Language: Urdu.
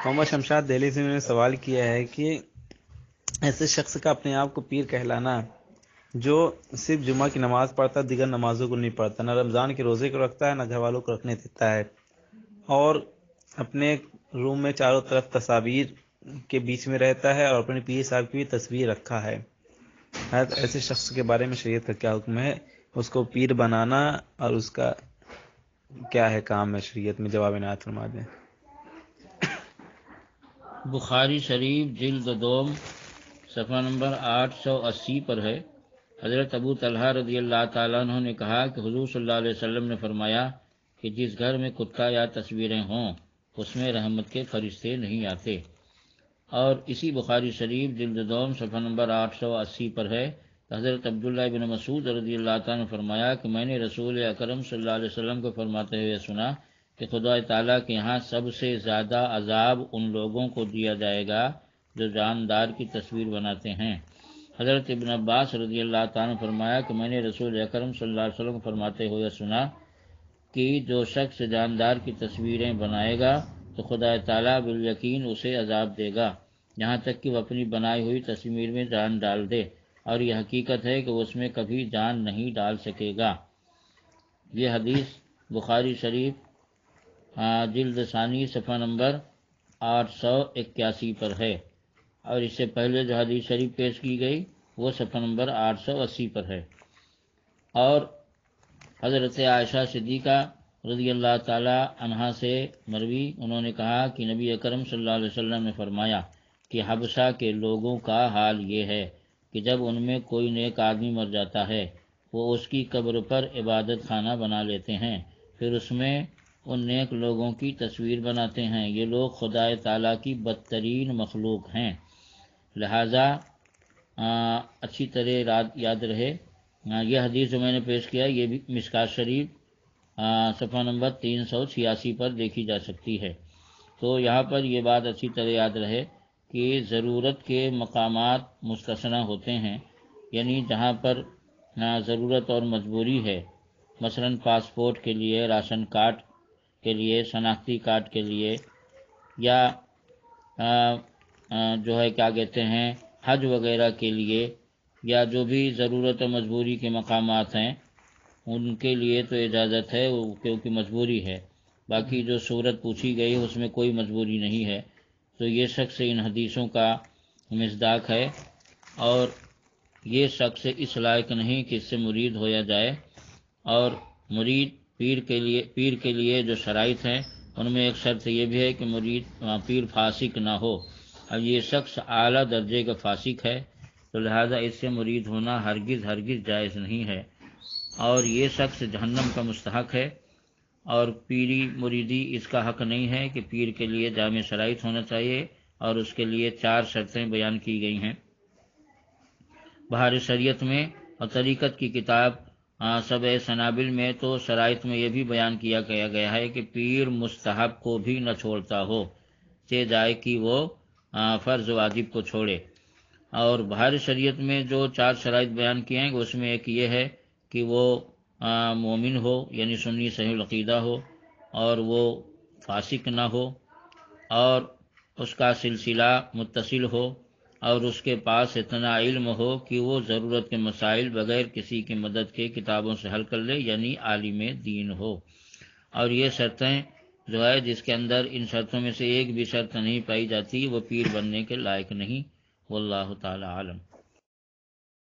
محمد شمشاد دہلی سے نے سوال کیا ہے کہ ایسے شخص کا اپنے آپ کو پیر کہلانا جو صرف جمعہ کی نماز پڑھتا، دیگر نمازوں کو نہیں پڑھتا، نہ رمضان کے روزے کو رکھتا ہے، نہ گھر والوں کو رکھنے دیتا ہے، اور اپنے روم میں چاروں طرف تصاویر کے بیچ میں رہتا ہے اور اپنے پیر صاحب کی بھی تصویر رکھا ہے۔ ایسے شخص کے بارے میں شریعت کا کیا حکم ہے؟ اس کو پیر بنانا اور اس کا کیا ہے کام ہے شریعت میں؟ جواب عنایت فرما دیں۔ بخاری شریف جلد دوم صفحہ نمبر 880 پر ہے۔ حضرت ابو طلحہ رضی اللہ تعالیٰ عنہ نے کہا کہ حضور صلی اللہ علیہ وسلم نے فرمایا کہ جس گھر میں کتا یا تصویریں ہوں اس میں رحمت کے فرشتے نہیں آتے۔ اور اسی بخاری شریف جلد دوم صفحہ نمبر 880 پر ہے، حضرت عبداللہ بن مسعود رضی اللہ تعالیٰ نے فرمایا کہ میں نے رسول اکرم صلی اللہ علیہ وسلم کو فرماتے ہوئے سنا کہ خدا تعالیٰ کے یہاں سب سے زیادہ عذاب ان لوگوں کو دیا جائے گا جو جاندار کی تصویر بناتے ہیں۔ حضرت ابن عباس رضی اللہ تعالیٰ نے فرمایا کہ میں نے رسول اکرم صلی اللہ علیہ وسلم کو فرماتے ہوئے سنا کہ جو شخص جاندار کی تصویریں بنائے گا تو خدا تعالیٰ بالیقین اسے عذاب دے گا، یہاں تک کہ وہ اپنی بنائی ہوئی تصویر میں جان ڈال دے، اور یہ حقیقت ہے کہ وہ اس میں کبھی جان نہیں ڈال سکے گا۔ یہ حدیث بخاری شریف جلد ثانی صفحہ نمبر 881 پر ہے، اور اس سے پہلے جو حدیث شریف پیش کی گئی وہ صفحہ نمبر 880 پر ہے۔ اور حضرت عائشہ صدیقہ رضی اللہ تعالی عنہا سے مروی، انہوں نے کہا کہ نبی اکرم صلی اللہ علیہ وسلم نے فرمایا کہ حبشہ کے لوگوں کا حال یہ ہے کہ جب ان میں کوئی نیک آدمی مر جاتا ہے وہ اس کی قبر پر عبادت خانہ بنا لیتے ہیں، پھر اس میں ان نیک لوگوں کی تصویر بناتے ہیں۔ یہ لوگ خدا تعالیٰ کی بدترین مخلوق ہیں، لہذا اچھی طرح یاد رہے۔ یہ حدیث جو میں نے پیش کیا یہ بھی مشکات شریف صفحہ نمبر 386 پر دیکھی جا سکتی ہے۔ تو یہاں پر یہ بات اچھی طرح یاد رہے کہ ضرورت کے مقامات مستثنی ہوتے ہیں، یعنی جہاں پر ضرورت اور مجبوری ہے، مثلا پاسپورٹ کے لیے، راشن کارڈ کے لیے، شناختی کارڈ کے لیے، یا جو ہے کیا کہتے ہیں حج وغیرہ کے لیے، یا جو بھی ضرورت و مجبوری کے مقامات ہیں ان کے لیے تو اجازت ہے کیونکہ مجبوری ہے۔ باقی جو صورت پوچھی گئی اس میں کوئی مجبوری نہیں ہے، تو یہ شخص ان حدیثوں کا مصداق ہے، اور یہ شخص اس لائق نہیں کہ اس سے مرید ہویا جائے۔ اور مرید پیر کے لیے جو شرائط ہیں ان میں ایک شرط یہ بھی ہے کہ مرید پیر فاسق نہ ہو، اب یہ شخص اعلیٰ درجے کا فاسق ہے تو لہذا اس سے مرید ہونا ہرگز جائز نہیں ہے، اور یہ شخص جہنم کا مستحق ہے، اور پیری مریدی اس کا حق نہیں ہے کہ پیر کے لیے جامع شرائط ہونا چاہیے، اور اس کے لیے 4 شرطیں بیان کی گئی ہیں بہار شریعت میں، اور طریقت کی کتاب سبع سنابل میں تو شرائط میں یہ بھی بیان کیا گیا ہے کہ پیر مستحب کو بھی نہ چھوڑتا ہو، چہ جائے کہ وہ فرض واجب کو چھوڑے۔ اور بہار شریعت میں جو 4 شرائط بیان کیے ہیں اس میں ایک یہ ہے کہ وہ مومن ہو، یعنی سنی صحیح العقیدہ ہو، اور وہ فاسق نہ ہو، اور اس کا سلسلہ متصل ہو، اور اس کے پاس اتنا علم ہو کہ وہ ضرورت کے مسائل بغیر کسی کی مدد کے کتابوں سے حل کر لے، یعنی عالم دین ہو۔ اور یہ شرطیں جو ہے جس کے اندر ان شرطوں میں سے ایک بھی شرط نہیں پائی جاتی وہ پیر بننے کے لائق نہیں، واللہ تعالی عالم۔